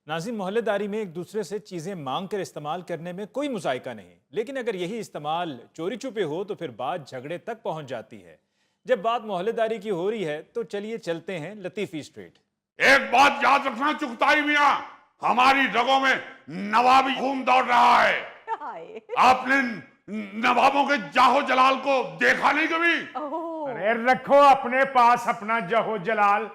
नाज़रीन, मोहल्लेदारी में एक दूसरे से चीज़ें मांग कर इस्तेमाल करने में कोई मुज़ायका नहीं, लेकिन अगर यही इस्तेमाल चोरी छुपे हो तो फिर बात झगड़े तक पहुंच जाती है। जब बात मोहल्लेदारी की हो रही है तो चलिए चलते हैं लतीफ़ी स्ट्रीट। एक बात याद रखना चुगताई मियां, हमारी रगों में नवाबी खून दौड़ रहा है। आपने नवाबों के जाहो जलाल को देखा नहीं कभी? अरे रखो अपने पास अपना जहो जलाल।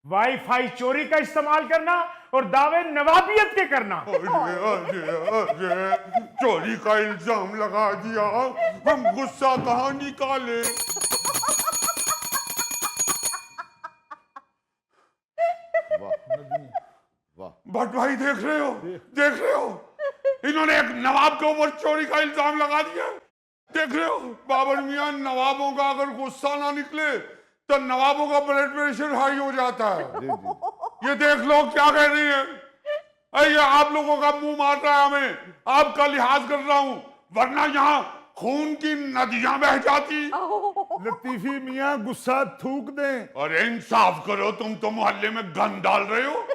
वाईफाई चोरी का इस्तेमाल करना और दावे नवाबियत के करना। अरे, चोरी का इल्जाम लगा दिया, हम गुस्सा कहाँ निकाले? भट्ट भाई देख रहे हो इन्होंने एक नवाब के ऊपर चोरी का इल्जाम लगा दिया। देख रहे हो बाबर मियां, नवाबों का अगर गुस्सा ना निकले तो नवाबों का ब्लड प्रेशर हाई हो जाता है। ये देख लो क्या कह रही है। अरे आप लोगों का मुंह मार रहा है, हमें आपका लिहाज कर रहा हूं, वरना यहाँ खून की नदियां बह जाती। लतीफी मियां गुस्सा थूक दें। अरे इंसाफ करो, तुम तो मोहल्ले में गंद डाल रहे हो।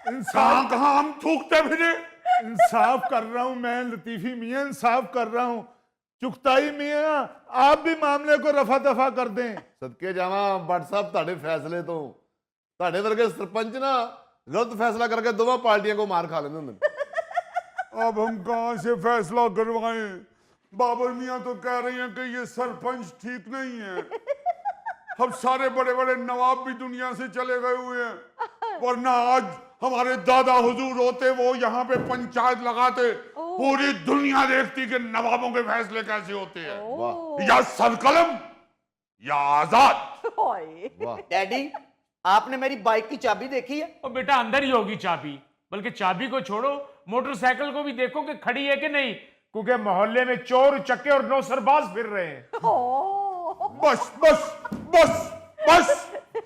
इंसाफ कहाँ हम थूकते फिरे? इंसाफ कर रहा हूं मैं लतीफी मियां, इंसाफ कर रहा हूं। चुगताई मियां आप भी मामले को रफा दफा कर दें। सदके जावा भट्ट साहब ਤੁਹਾਡੇ फैसले तो ਤੁਹਾਡੇ वर्गे सरपंच ना गलत फैसला करके दोनों पार्टियों को मार खा लेते होंगे। अब हम कहां से फैसला करवाएं? बाबर मियां तो कह रहे हैं कि ये सरपंच ठीक नहीं है। अब सारे बड़े बड़े नवाब भी दुनिया से चले गए हुए हैं, वरना आज हमारे दादा हुजूर होते, वो यहाँ पे पंचायत लगाते, पूरी दुनिया देखती कि नवाबों के फैसले कैसे होते हैं, या सरकलम या आजाद। डैडी, आपने मेरी बाइक की चाबी देखी है? और बेटा अंदर ही होगी चाबी, बल्कि चाबी को छोड़ो मोटरसाइकिल को भी देखो कि खड़ी है कि नहीं, क्योंकि मोहल्ले में चोर चक्के और नौसरबाज फिर रहे हैं। बस बस बस बस,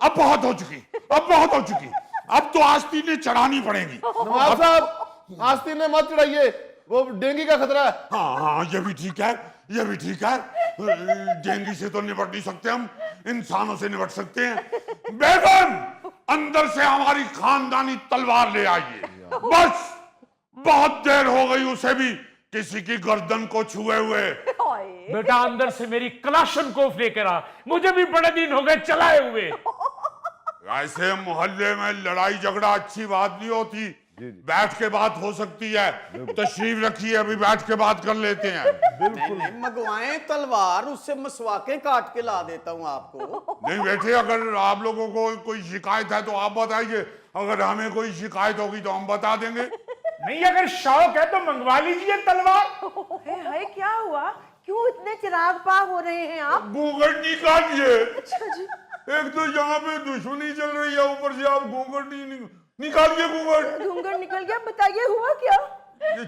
अब बहुत हो चुकी, अब बहुत हो चुकी। अब तो आस्तीन ने चढ़ानी पड़ेगी। नवाब साहब आस्तीन ने मत चढ़ाइए, वो डेंगू का खतरा है। हाँ, ये भी ठीक है, ये भी ठीक है। डेंगू से तो निपट नहीं सकते हम, इंसानों से निपट सकते हैं। बेगम, अंदर से हमारी खानदानी तलवार ले आइए। बस बहुत देर हो गई उसे भी किसी की गर्दन को छुए हुए। बेटा अंदर से मेरी कलाशनकोफ लेकर आ, मुझे भी बड़े दिन हो गए चलाए हुए। ऐसे मोहल्ले में लड़ाई झगड़ा अच्छी बात नहीं होती। बैठ के बात हो सकती है, तशरीफ रखिए, अभी बैठ के बात कर लेते हैं। नहीं, मंगवाएं तलवार, उससे मसवाके काट के ला देता हूं आपको। नहीं बेटे, अगर आप लोगों को कोई शिकायत है तो आप बताइए, अगर हमें कोई शिकायत होगी तो हम बता देंगे। नहीं, अगर शौक है तो मंगवा लीजिए तलवार। है क्या हुआ? क्यों इतने चिराग पाग हो रहे हैं आप? घूंघट निकालिए। एक तो यहाँ पे दुश्मनी चल रही है, ऊपर से आप घूंघट निकालिए। घूंघट निकल गया, बताइए हुआ क्या? ये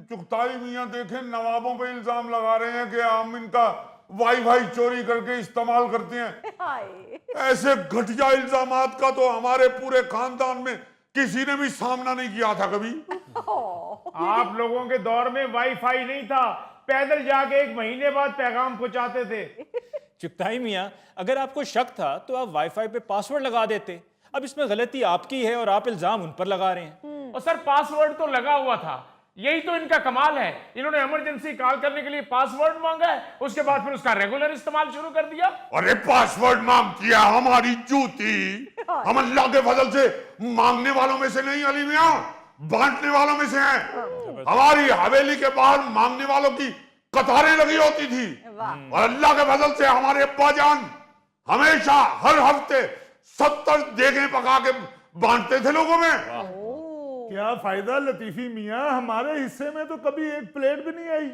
चुगताई मियां देखे नवाबों पे इल्जाम लगा रहे हैं कि हम इनका वाईफाई चोरी करके इस्तेमाल करते हैं। ऐसे घटिया इल्जामात का तो हमारे पूरे खानदान में किसी ने भी सामना नहीं किया था कभी। आप लोगों के दौर में वाईफाई नहीं था, पैदल जाके 1 महीने बाद पैगाम पहुंचाते थे। चुगताई मियां, अगर आपको शक था तो आप वाईफाई पे पासवर्ड लगा देते। अब इसमें गलती आपकी है और आप इल्जाम उन पर लगा रहे हैं। और सर पासवर्ड तो लगा हुआ था, यही तो इनका कमाल है। इन्होंने इमरजेंसी कॉल करने के लिए पासवर्ड मांगा है, उसके बाद फिर उसका रेगुलर इस्तेमाल शुरू कर दिया। अरे पासवर्ड मांगती है हमारी जूती। हम अल्लाह के फजल से मांगने वालों में से नहीं अली मियां, बांटने वालों में से हैं। हमारी हवेली के बाहर मांगने वालों की कतारें लगी होती थी, और अल्लाह के फजल से हमारे अब्बा जान हमेशा हर हफ्ते 70 देगे पका के बांटते थे लोगों में। क्या फायदा लतीफी मियां, हमारे हिस्से में तो कभी 1 प्लेट भी नहीं आई।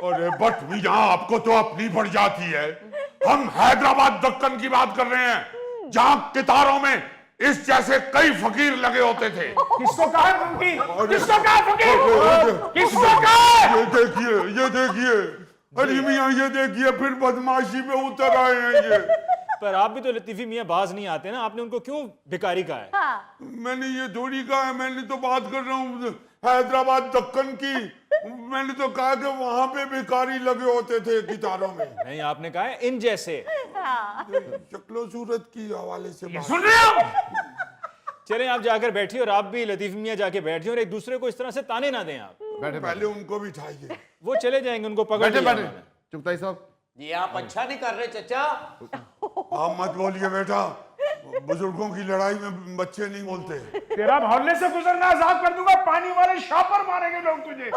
अरे बट मियां, आपको तो अपनी पड़ जाती है। हम हैदराबाद दक्कन की बात कर रहे हैं, जहां कितारों में इस जैसे कई फकीर लगे होते थे। किसको कहा है फकीर? किसको कहा है फकीर? किसको कहा है? ये देखिए अली मियां, ये देखिए फिर बदमाशी पे उतर आए हैं ये। पर आप भी तो लतीफी मियां बाज नहीं आते ना, आपने उनको क्यों भिखारी कहा है? मैंने ये थोड़ी कहा है, मैंने तो बात कर रहा हूँ हैदराबाद दक्कन की। मैंने तो कहा कि वहां पे भिखारी लगे होते थे कितारों में। नहीं, आपने कहा है इन जैसे। शक्लो सूरत की हवाले से बात। सुन रहे हो? चलें आप जाकर बैठिए और आप भी लतीफ मियाँ जाके बैठिए और एक दूसरे को इस तरह से ताने ना दें आप। बैठे पहले उनको बिठाइए। वो चले जाएंगे, उनको पकड़ बैठे लिया बैठे उन्होंने। चुगताई साहब, ये आप अच्छा नहीं कर रहे चचा। आप मत बोलिए बेटा, बुजुर्गों की लड़ाई में बच्चे नहीं बोलते। तेरा मोहल्ले से गुजरना आजाद कर दूंगा, पानी वाले शॉपर मारेंगे लोग तुझे।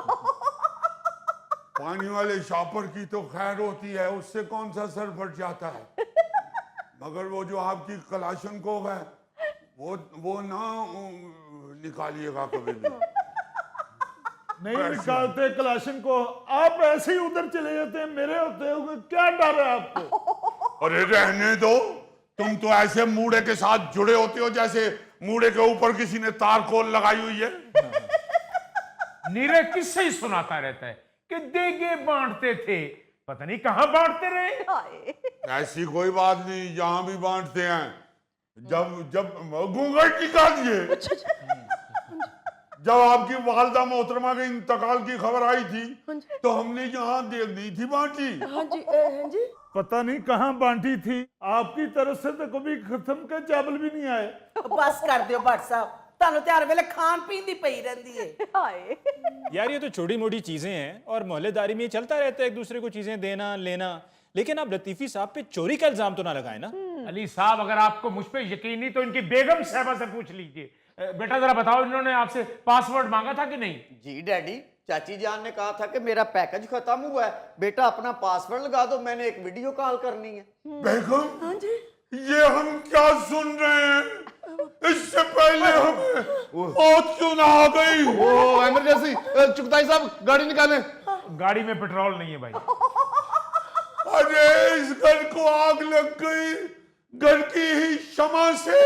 पानी वाले शॉपर की तो खैर होती है, उससे कौन सा सर फट जाता है, मगर वो जो आपकी कलाशनकोव है वो ना निकालिएगा कभी भी। नहीं निकालते कलाशन को, आप ऐसे ही उधर चले जाते हैं, मेरे होते हुए क्या डर है आपको? अरे रहने दो, तुम तो ऐसे मूड़े के साथ जुड़े होते हो जैसे मूड़े के ऊपर किसी ने तार खोल लगाई हुई है। नीरे किससे ही सुनाता रहता है कि देगे बांटते थे, पता नहीं कहां बांटते रहे। हाय। ऐसी कोई बात नहीं, जहां भी बांटते हैं। जब घूंघट निकालिए, जब आपकी वालदा मोहतरमा के इंतकाल की खबर आई थी तो हमने यहाँ देख नहीं थी बांटी। हाँ जी, हाँ जी। पता नहीं कहाँ बांटी थी, आपकी तरफ से तो कभी खत्म के चावल भी नहीं आए। बस कर दियो भट्ट साहब, ਤੁਹਾਨੂੰ ਤੇ हर वेले खान पीन दी पई रहंदी है। हाय। यार ये तो छोटी मोटी चीजें हैं और मोहल्लेदारी में ये चलता रहता है, एक दूसरे को चीजें देना लेना। लेकिन आप लतीफी साहब पे चोरी का इल्जाम तो ना लगाए ना। अली साहब, अगर आपको मुझ पे यकीन नहीं तो इनकी बेगम साहबा से पूछ लीजिए। बेटा जरा बताओ, इन्होंने आपसे पासवर्ड मांगा था कि नहीं? जी डैडी, चाची जान ने कहा था कि मेरा पैकेज खत्म हुआ है, बेटा अपना पासवर्ड लगा दो, मैंने एक वीडियो कॉल करनी है। बेगम, हाँ जी। ये हम क्या सुन रहे हैं? इससे पहले हमें मौत क्यों ना आ गई? ओ इमरजेंसी, चुगताई साहब गाड़ी निकालें। गाड़ी में पेट्रोल नहीं है भाई। अरे इस घर को आग लग गई, घर की ही क्षमा से।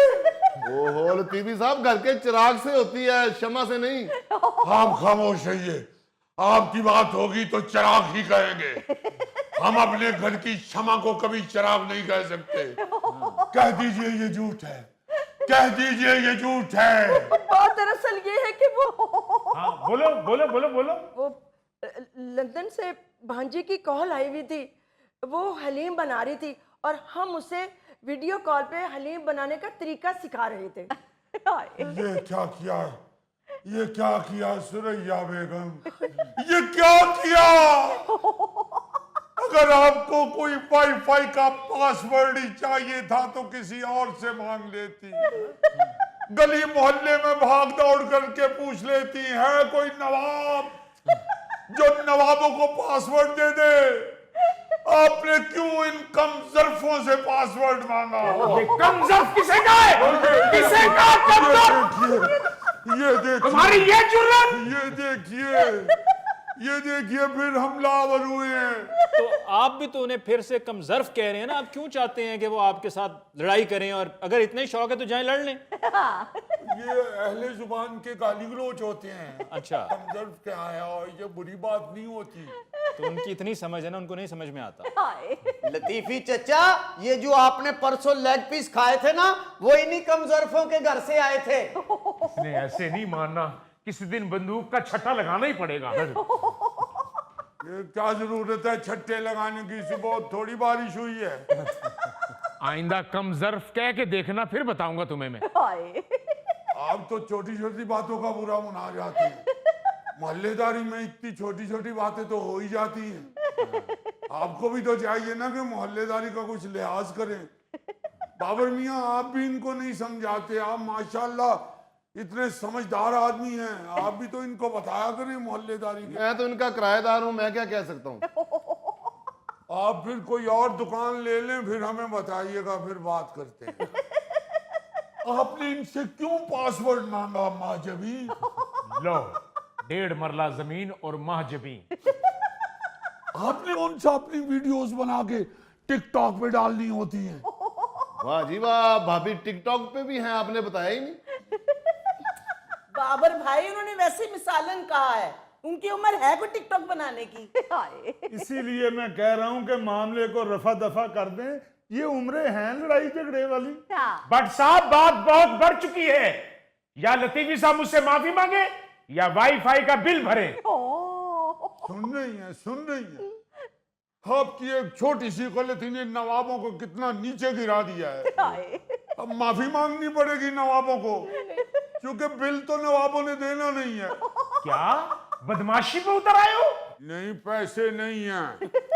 ओहो लतीफी साहब, घर के चिराग से होती है, शमा से नहीं। आप खामोश रहिए, आपकी बात होगी तो चिराग ही कहेंगे। हम अपने घर की क्षमा को कभी चिराग नहीं कह सकते। कह दीजिए ये झूठ है, कह दीजिए ये झूठ है। बात दरअसल ये है कि वो हाँ बोलो बोलो बोलो बोलो। वो लंदन से भांजी की कॉल आई हुई थी, वो हलीम बना रही थी और हम उसे वीडियो कॉल पे हलीम बनाने का तरीका सिखा रहे थे। हाय। ये क्या किया, ये क्या किया सुरैया बेगम, ये क्या किया? अगर आपको कोई वाईफाई का पासवर्ड ही चाहिए था तो किसी और से मांग लेती, गली मोहल्ले में भाग दौड़ करके पूछ लेती। है कोई नवाब जो नवाबों को पासवर्ड दे दे? आपने क्यों इन कमजरफों से पासवर्ड मांगा? ये कमजोर किसे का है? किसे का कमजोर? ये देखिए, तुम्हारी ये जुर्रत? ये देखिए, ये देखिए, फिर हमलावर हुए हैं। तो आप भी तो उन्हें फिर से कमजर्फ कह रहे हैं ना। आप क्यों चाहते हैं कि वो आपके साथ लड़ाई करें? और अगर इतने शौक है तो जाएं लड़ लें। ये अहले जुबान के गाली गलौज होते हैं। अच्छा, हमदर्द क्या है, और ये बुरी बात नहीं होती। तो उनकी इतनी समझ है ना, उनको नहीं समझ में आता। हाय। लतीफी चचा, ये जो आपने परसों लेग पीस खाए थे ना, वो इन्हीं कमजोरफों के घर से आए थे। इसने ऐसे नहीं मानना, किसी दिन बंदूक का छट्टा लगाना ही पड़ेगा। ये क्या जरूरत है छट्टे लगाने की, सुबह थोड़ी बारिश हुई है। आइंदा कमजर्फ कह के देखना, फिर बताऊंगा तुम्हें मैं। हाय। आप तो छोटी छोटी बातों का बुरा मना जाते हैं। मोहल्लेदारी में इतनी छोटी छोटी बातें तो हो ही जाती हैं। आपको भी तो चाहिए ना कि मोहल्लेदारी का कुछ लिहाज करें। बाबर मियाँ, आप भी इनको नहीं समझाते। आप माशाल्लाह इतने समझदार आदमी हैं, आप भी तो इनको बताया करें मोहल्लेदारी के। मैं तो इनका किराएदार हूं, मैं क्या कह सकता हूँ। आप फिर कोई और दुकान ले लें, फिर हमें बताइएगा, फिर बात करते हैं। आपने इनसे क्यों पासवर्ड मांगा माजबी? लो, 1.5 मरला जमीन और माह जमीन। आपने कौन सा अपनी वीडियोस बना के टिकटॉक पे डालनी होती हैं? वाह जी वाह, भाभी टिकटॉक पे भी हैं, आपने बताया ही नहीं। बाबर भाई, उन्होंने वैसे ही मिसालन कहा है, उनकी उम्र है कोई टिकटॉक बनाने की। हाय। इसीलिए मैं कह रहा हूं कि मामले को रफा दफा कर दें, ये उम्रें हैं लड़ाई झगड़े वाली। बट साहब, बात बहुत बढ़ चुकी है। या लतीफी साहब मुझसे माफी मांगे या वाईफाई का बिल भरे। सुन रही हैं, सुन रही हैं। आपकी एक छोटी सी गलती ने नवाबों को कितना नीचे गिरा दिया है। हाय। अब माफी मांगनी पड़ेगी नवाबों को, क्योंकि बिल तो नवाबों ने देना नहीं है। क्या बदमाशी पे उतर आए हो? नहीं, पैसे नहीं है।